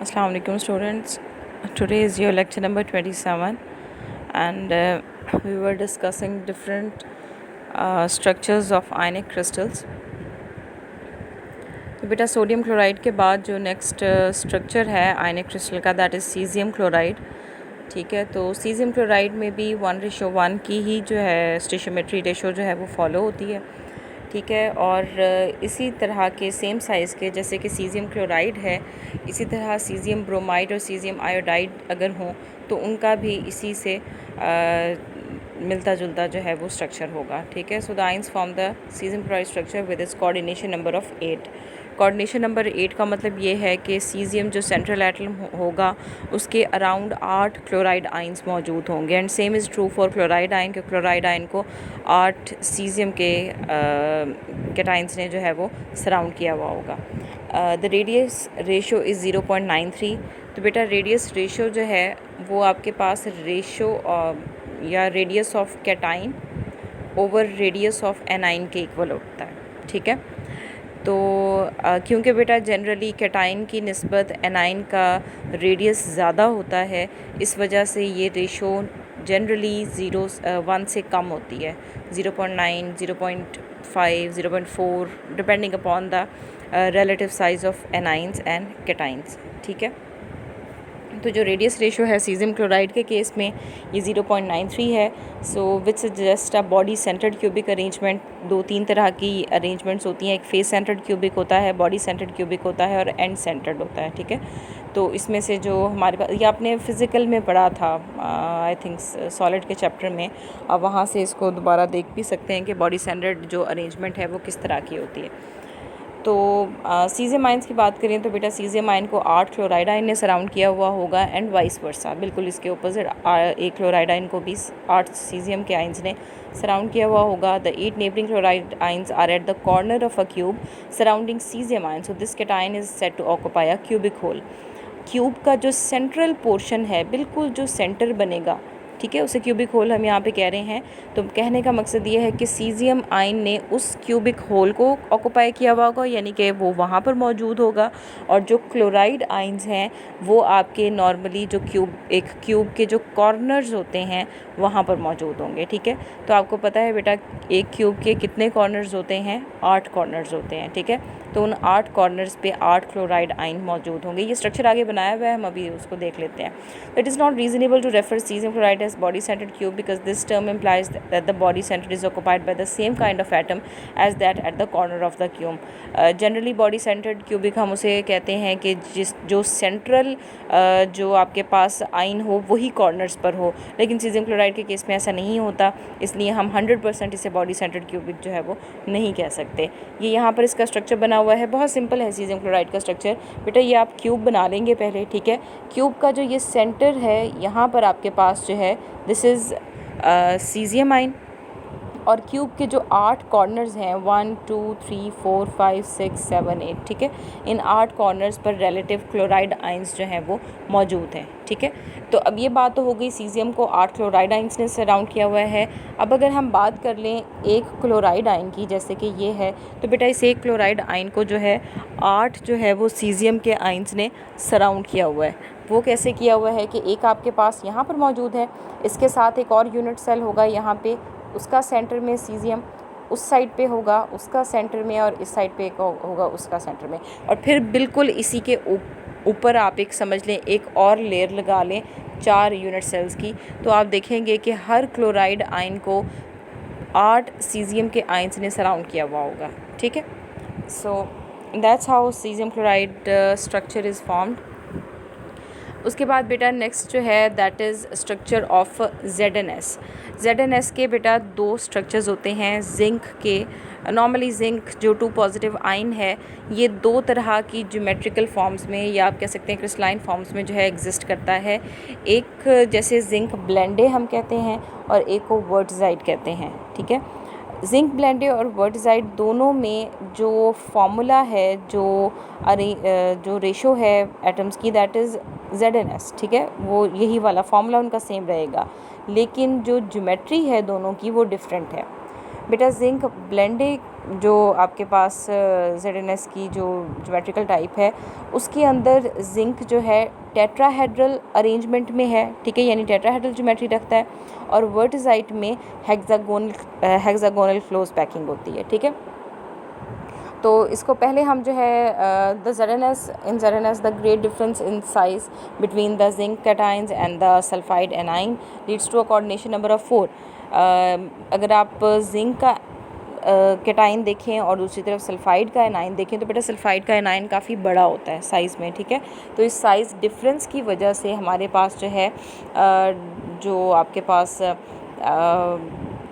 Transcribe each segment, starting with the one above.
Assalamu alaikum students. Today is your lecture number 27 and we were discussing different structures of ionic crystals. तो बेटा sodium chloride के बाद जो next structure है आयनिक crystal का that is caesium chloride. ठीक है, तो सीजियम क्लोराइड में भी 1:1 की ही जो है स्टोइचियोमेट्री रेशो जो है वो फॉलो होती है। ठीक है, और इसी तरह के सेम साइज़ के जैसे कि सीजियम क्लोराइड है, इसी तरह सीजियम ब्रोमाइड और सीजियम आयोडाइड अगर हों तो उनका भी इसी से मिलता जुलता जो है वो स्ट्रक्चर होगा। ठीक है, so the ions form the caesium chloride structure with its coordination number of 8। Coordination number 8 का मतलब ये है कि सीजियम जो सेंट्रल एटम होगा उसके अराउंड 8 क्लोराइड आइंस मौजूद होंगे and same is true for chloride आइन कि क्लोराइड आइन को 8 सीजियम के कैटाइंस ने जो है वो सराउंड किया हुआ होगा। The radius ratio is 0.93। तो बेटा रेडियस रेशो जो है वो आपके पास रेशो या radius of cation over radius of anion के इक्वल होता है। ठीक है, तो क्योंकि बेटा जनरली कैटाइन की निस्बत एनाइन का रेडियस ज़्यादा होता है, इस वजह से ये रेशो जनरली 1 से कम होती है, 0.9, 0.5, 0.4 depending upon the relative size of anions and cations. ठीक है, तो जो रेडियस रेशो है सीजियम क्लोराइड के केस में ये 0.93 है। So which suggest a body centred cubic arrangement. 2-3 तरह की अरेंजमेंट्स होती हैं, एक फेस सेंटर्ड क्यूबिक होता है, बॉडी सेंटर्ड क्यूबिक होता है और एंड सेंटर्ड होता है। ठीक है, तो इसमें से जो हमारे पास ये आपने फ़िज़िकल में पढ़ा था आई थिंक सॉलिड के चैप्टर में, अब वहाँ से इसको दोबारा देख भी सकते हैं कि बॉडी सेंटर्ड जो अरेंजमेंट है वो किस तरह की होती है। तो सीजियम आइंस की बात करें तो बेटा सीजियम आइन को 8 क्लोराइड आइन ने सराउंड किया हुआ होगा एंड वाइस वर्सा, बिल्कुल इसके अपोजिट एक क्लोराइड आइन को भी 8 सीजियम के आइंस ने सराउंड किया हुआ होगा। The 8 neighbouring chloride ions are at the corner of a cube surrounding caesium ion, so this cation is said to occupy a cubic hole. Cube का जो सेंट्रल पोर्शन है, बिल्कुल जो सेंटर बनेगा, ठीक है, उसे क्यूबिक होल हम यहाँ पे कह रहे हैं। तो कहने का मकसद ये है कि सीजियम आइन ने उस क्यूबिक होल को ऑक्यूपाई किया हुआ होगा, यानी कि वो वहाँ पर मौजूद होगा, और जो क्लोराइड आइंस हैं वो आपके नॉर्मली जो एक क्यूब के जो कॉर्नर्स होते हैं वहाँ पर मौजूद होंगे। ठीक है, तो आपको पता है बेटा एक क्यूब के कितने कॉर्नर्स होते हैं? 8 कॉर्नर्स होते हैं। ठीक है, तो उन 8 कॉर्नर्स पे 8 क्लोराइड आइन मौजूद होंगे। ये स्ट्रक्चर आगे बनाया हुआ है, हम अभी उसको देख लेते हैं। It is not reasonable to refer caesium chloride as body centered cube because this term implies that the body center is occupied by the same kind of atom as that at the corner of the cube. Generally body centered cubic हम उसे कहते हैं कि जो central जो आपके पास आइन हो वही कॉर्नर्स पर हो, लेकिन सीजियम क्लोराइड के केस में ऐसा नहीं होता, इसलिए हम 100% इसे बॉडी सेंटर्ड क्यूबिक जो है वो नहीं कह सकते। ये यहाँ पर इसका स्ट्रक्चर बना हुआ है, बहुत सिंपल है सीजियम क्लोराइड का स्ट्रक्चर। बेटा ये आप क्यूब बना लेंगे पहले। ठीक है, क्यूब का जो ये सेंटर है यहाँ पर आपके पास जो है दिस इज़ सीजियम आइन, और क्यूब के जो 8 कॉर्नर्स हैं 1 2 3 4 5 6 7 8, ठीक है, इन 8 कॉर्नर्स पर रिलेटिव क्लोराइड आइंस जो हैं वो मौजूद हैं। ठीक है, तो अब ये बात तो हो गई सीजियम को 8 क्लोराइड आइंस ने सराउंड किया हुआ है। अब अगर हम बात कर लें एक क्लोराइड आइन की, जैसे कि ये है, तो बेटा इस एक क्लोराइड आइन को जो है 8 जो है वो सीजियम के आइंस ने सराउंड किया हुआ है। वो कैसे किया हुआ है कि एक आपके पास यहाँ पर मौजूद है, इसके साथ एक और यूनिट सेल होगा यहाँ पे, उसका सेंटर में सीजियम, उस साइड पे होगा उसका सेंटर में, और इस साइड पे एक होगा उसका सेंटर में, और फिर बिल्कुल इसी के ऊपर आप एक समझ लें एक और लेयर लगा लें 4 यूनिट सेल्स की, तो आप देखेंगे कि हर क्लोराइड आइन को 8 सीजियम के आइंस ने सराउंड किया हुआ होगा। ठीक है, so that's how caesium chloride structure is formed. उसके बाद बेटा नेक्स्ट जो है that is structure of ZnS। ZnS के बेटा 2 स्ट्रक्चर्स होते हैं जिंक के। नॉर्मली जिंक जो 2 पॉजिटिव आइन है, ये 2 तरह की ज्योमेट्रिकल फॉर्म्स में, या आप कह सकते हैं क्रिस्टलाइन फॉर्म्स में जो है एग्जिस्ट करता है। एक जैसे जिंक ब्लेंडे हम कहते हैं, और एक को वर्टजाइड कहते हैं। ठीक है, जिंक ब्लेंडे और वर्टजाइड दोनों में जो फार्मूला है, जो रेशो है एटम्स की, दैट इज़ ZnS। ठीक है, वो यही वाला फार्मूला उनका सेम रहेगा, लेकिन जो ज्योमेट्री है दोनों की वो डिफरेंट है। बेटा जिंक ब्लेंडे जो आपके पास ZnS की जो ज्योमेट्रिकल टाइप है उसके अंदर जिंक जो है टेट्राहेड्रल अरेंजमेंट में है, ठीक है, यानी टेट्राहेड्रल ज्योमेट्री रखता है, और वर्टिसाइट में हेक्सागोनल क्लोज पैकिंग होती है, ठीक है। तो इसको पहले हम जो है the ZnS the great difference in size between the zinc cations and the sulphide anion leads to a coordination number of 4। अगर आप जिंक का कैटाइन देखें और दूसरी तरफ सल्फाइड का एनाइन देखें तो बेटा सल्फाइड का एनाइन काफ़ी बड़ा होता है साइज़ में, ठीक है। तो इस साइज़ डिफरेंस की वजह से हमारे पास जो है जो आपके पास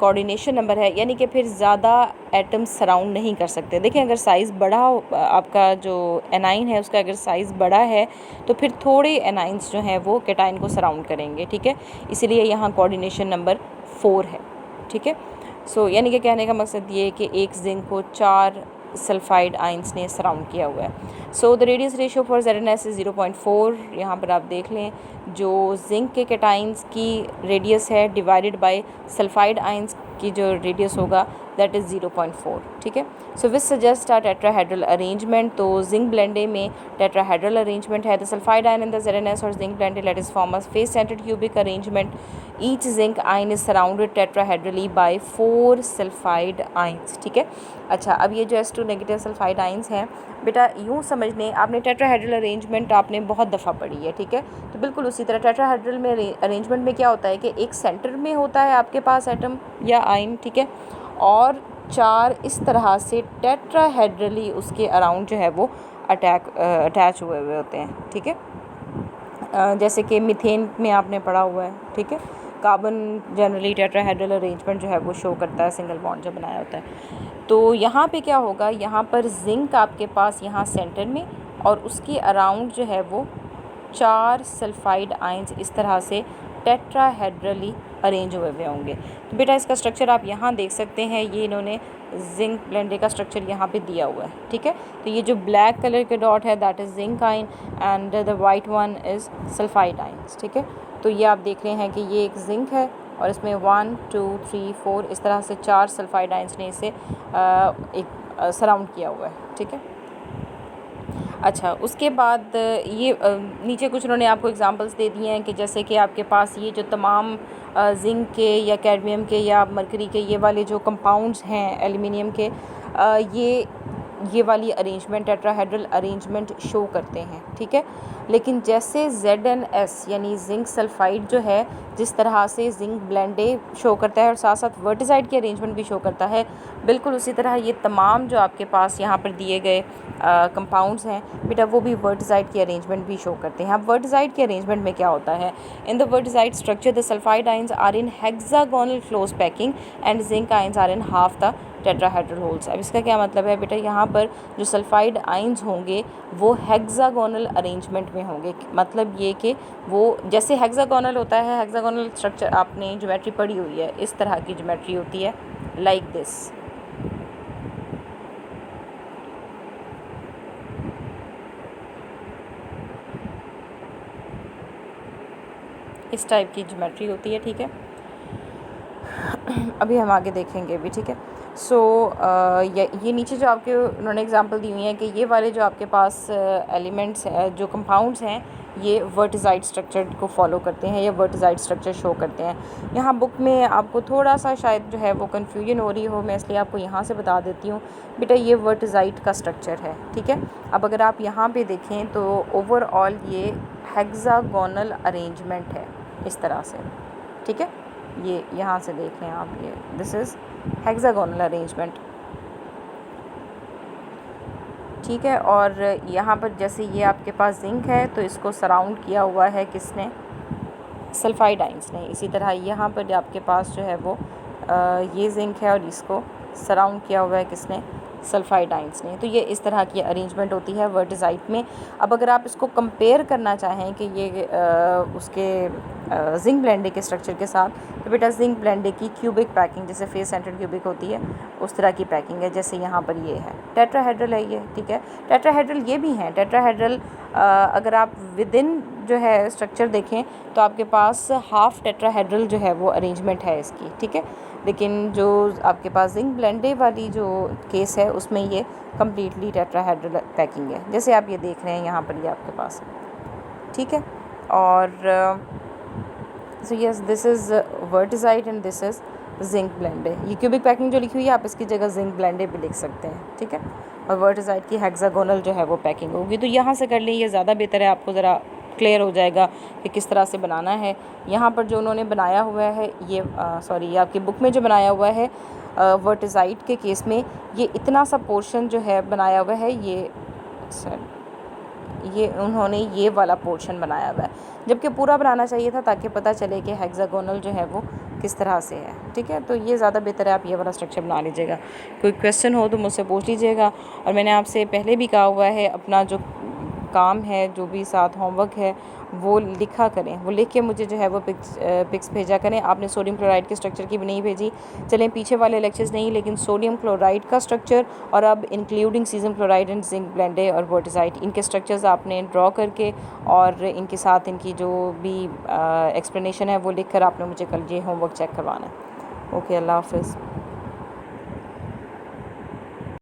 कोऑर्डिनेशन नंबर है, यानी कि फिर ज़्यादा एटम्स सराउंड नहीं कर सकते। देखिए अगर साइज़ बड़ा हो, आपका जो एनाइन है उसका अगर साइज़ बड़ा है तो फिर थोड़े एनाइंस जो हैं वो कैटाइन को सराउंड करेंगे, ठीक है, इसलिए यहाँ कोऑर्डिनेशन नंबर 4 है, ठीक है। सो यानी कि कहने का मकसद ये है कि एक जिंक को 4 सल्फाइड आइंस ने सराउंड किया हुआ है। So the radius ratio for ZnS is 0.4। यहाँ पर आप देख लें जो जिंक के कैटाइंस की रेडियस है डिवाइडेड बाय सल्फाइड आइंस की जो रेडियस होगा दैट इज़ 0.4, ठीक है। So which suggest a tetrahedral arrangement. तो जिंक ब्लेंडे में टेट्राहेड्रल अरेंजमेंट है। The sulphide ion in the ZnS और zinc blende lattice form a face centred cubic arrangement. Each zinc ion is surrounded tetrahedrally by 4 sulphide ions, ठीक है। अच्छा, अब ये जो S2 नेगेटिव सल्फाइड आइंस हैं बेटा यूँ समझ लें, आपने टेट्राहेड्रल अरेंजमेंट आपने बहुत दफ़ा पढ़ी है, ठीक है। तो बिल्कुल उसी तरह टेट्राहेड्रल में अरेंजमेंट में क्या होता है कि एक सेंटर में होता है आपके पास एटम या आयन, ठीक है, और 4 इस तरह से टेट्राहेड्रली उसके अराउंड जो है वो अटैच हुए हुए होते हैं, ठीक है। जैसे कि मीथेन में आपने पढ़ा हुआ है, ठीक है। कार्बन जनरली टेट्राहेड्रल अरेंजमेंट जो है वो शो करता है, सिंगल बॉन्ड जब बनाया होता है। तो यहाँ पे क्या होगा, यहाँ पर जिंक आपके पास यहाँ सेंटर में और उसके अराउंड जो है वो 4 सल्फाइड आइंस इस तरह से टेट्राहेड्रली अरेंज हुए हुए होंगे। तो बेटा इसका स्ट्रक्चर आप यहाँ देख सकते हैं, ये इन्होंने जिंक ब्लेंडे का स्ट्रक्चर यहाँ पे दिया हुआ है, ठीक है। तो ये जो ब्लैक कलर के डॉट है दैट इज़ जिंक आइन and the white one is sulphide ions, ठीक है। तो ये आप देख रहे हैं कि ये एक जिंक है और इसमें 1 2 3 4 इस तरह से 4 सल्फाइड आइंस ने इसे एक सराउंड किया हुआ है, ठीक है। अच्छा, उसके बाद ये नीचे कुछ उन्होंने आपको एग्जांपल्स दे दिए हैं कि जैसे कि आपके पास ये जो तमाम जिंक के या कैडमियम के या मरकरी के ये वाले जो कंपाउंड्स हैं एल्युमिनियम के, ये वाली अरेंजमेंट टेट्राहेड्रल अरेंजमेंट शो करते हैं, ठीक है। लेकिन जैसे ZnS यानी जिंक सल्फाइड जो है जिस तरह से जिंक ब्लेंडे शो करता है और साथ साथ वर्टिसाइड की अरेंजमेंट भी शो करता है, बिल्कुल उसी तरह ये तमाम जो आपके पास यहाँ पर दिए गए कंपाउंड्स हैं बेटा वो भी वर्टिसाइड की अरेंजमेंट भी शो करते हैं। अब वर्टिसाइड के अरेंजमेंट में क्या होता है, in the wurtzite structure the sulphide ions are in hexagonal close packing and zinc ions are in half the tetrahedral holes. अब इसका क्या मतलब है बेटा, यहाँ पर जो सल्फाइड आइंस होंगे वो हेक्सागोनल अरेंजमेंट में होंगे। मतलब ये कि वो जैसे हेक्सागोनल होता है, हेक्सागोनल स्ट्रक्चर आपने ज्योमेट्री पढ़ी हुई है, इस तरह की ज्योमेट्री होती है लाइक दिस। इस टाइप की ज्योमेट्री होती है, ठीक है। अभी हम आगे देखेंगे भी, ठीक है। सो ये नीचे जो आपके उन्होंने एग्जांपल दी हुई है कि ये वाले जो आपके पास एलिमेंट्स जो कंपाउंड्स हैं ये वर्टिसाइड स्ट्रक्चर को फॉलो करते हैं या वर्टिसाइड स्ट्रक्चर शो करते हैं। यहाँ बुक में आपको थोड़ा सा शायद जो है वो कन्फ्यूजन हो रही हो, मैं इसलिए आपको यहाँ से बता देती हूँ बेटा ये वर्टिसाइड का स्ट्रक्चर है, ठीक है। अब अगर आप यहाँ पे देखें तो ओवरऑल ये हेक्सागोनल अरेंजमेंट है इस तरह से, ठीक है। ये यहाँ से देख लें आप, ये दिस इज़ हेक्सागोनल अरेंजमेंट, ठीक है। और यहाँ पर जैसे ये आपके पास जिंक है तो इसको सराउंड किया हुआ है किसने, सल्फाइड आइंस ने। इसी तरह यहाँ पर आपके पास जो है वो ये जिंक है और इसको सराउंड किया हुआ है किसने, सल्फाइड आइंस ने। तो ये इस तरह की अरेंजमेंट होती है वर्टिसाइड में। अब अगर आप इसको कंपेयर करना चाहें कि ये उसके जिंक ब्लेंडे के स्ट्रक्चर के साथ। तो बेटा जिंक ब्लेंडे की क्यूबिक पैकिंग, जैसे फेस सेंटर्ड क्यूबिक होती है उस तरह की पैकिंग है, जैसे यहाँ पर ये है। टेट्राहेड्रल है ये, ठीक है। टेट्राहेड्रल ये भी हैं। टेट्राहेड्रल अगर आप विदिन जो है स्ट्रक्चर देखें तो आपके पास हाफ टेट्राहेड्रल जो है वो अरेंजमेंट है इसकी, ठीक है। लेकिन जो आपके पास जिंक ब्लेंडे वाली जो केस है उसमें ये कम्प्लीटली टेट्राहेड्रल पैकिंग है, जैसे आप ये देख रहे हैं यहाँ पर ये आपके पास, ठीक है। और so yes, this is wurtzite and this is zinc blende. ये क्यूबिक पैकिंग जो लिखी हुई है आप इसकी जगह जिंक ब्लेंडे भी लिख सकते हैं, ठीक है। और वर्टिसाइट की हेक्सागोनल जो है वो पैकिंग होगी। तो यहाँ से कर लें, ये ज़्यादा बेहतर है, आपको ज़रा क्लियर हो जाएगा कि किस तरह से बनाना है। यहाँ पर जो उन्होंने बनाया हुआ है ये सॉरी, ये आपकी बुक में जो बनाया हुआ है वर्टिसाइट के केस में, ये इतना सा पोर्शन जो है बनाया हुआ है, ये उन्होंने ये वाला पोर्शन बनाया हुआ है, जबकि पूरा बनाना चाहिए था ताकि पता चले कि हेक्सागोनल जो है वो किस तरह से है, ठीक है। तो ये ज़्यादा बेहतर है, आप ये वाला स्ट्रक्चर बना लीजिएगा। कोई क्वेश्चन हो तो मुझसे पूछ लीजिएगा। और मैंने आपसे पहले भी कहा हुआ है, अपना जो काम है, जो भी साथ होमवर्क है वो लिखा करें, वो लिख के मुझे जो है वो पिक्स भेजा करें। आपने सोडियम क्लोराइड के स्ट्रक्चर की भी नहीं भेजी। चलें, पीछे वाले लेक्चर्स नहीं, लेकिन सोडियम क्लोराइड का स्ट्रक्चर और अब including caesium chloride and zinc blende और वर्टिसाइट, इनके स्ट्रक्चर्स आपने ड्रॉ करके और इनके साथ इनकी जो भी एक्सप्लेनेशन है वो लिख कर आपने मुझे कल ये होमवर्क चेक करवाना है। ओके, अल्लाह हाफ़िज़।